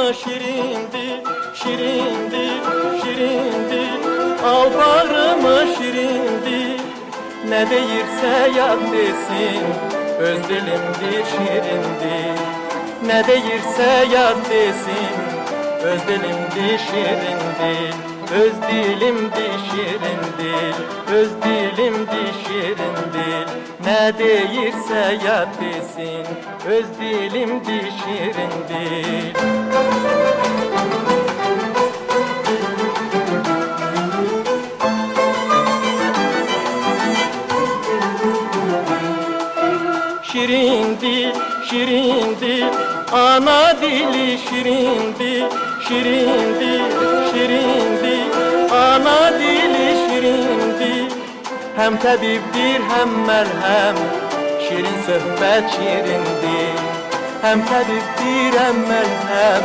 bağrıma şirindi, şirindi, şirindi. Al bağrıma şirindi. Ne deyirse yad desin, öz dilimdir şirindir. Ne deyirse yad desin, öz dilimdir şirindir. Öz dilimdir şirindir, öz dilimdir şirindir. Ne deyirse yad desin, öz dilimdir şirindir. Şirindi, şirindi, ana dili şirindi, şirindi, şirindi, ana dili şirindi. Hem tabiptir hem merhem, şirin söhbet şirindir. Hem tabiptir hem merhem,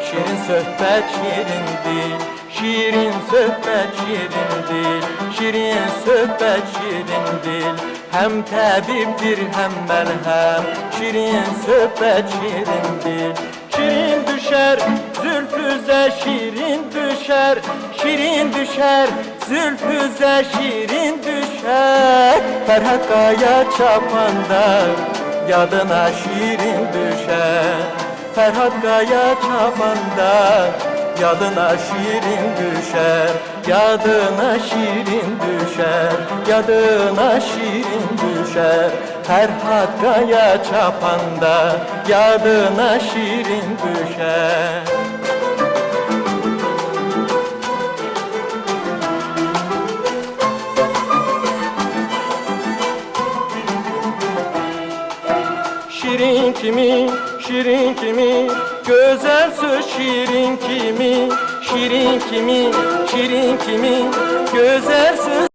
şirin söhbet şirindir. Şirin söhbet şirindir, şirin söhbet şirindir. Hem tabiptir hem merhem, şirin söhbet şirindir. Şirin düşer zülfüze, şirin düşer, şirin düşer zülfüze, şirin düşer. Ferhat Kaya çapanda yadına şirin düşer. Ferhat Kaya çapanda yadına şirin düşer, yadına şirin düşer, yadına şirin düşer. Ferhat Kaya çapanda yadına şirin düşer. Şirin kimi, şirin kimi, güzel söz şirin kimi, şirin kimi, şirin kimi, güzel söz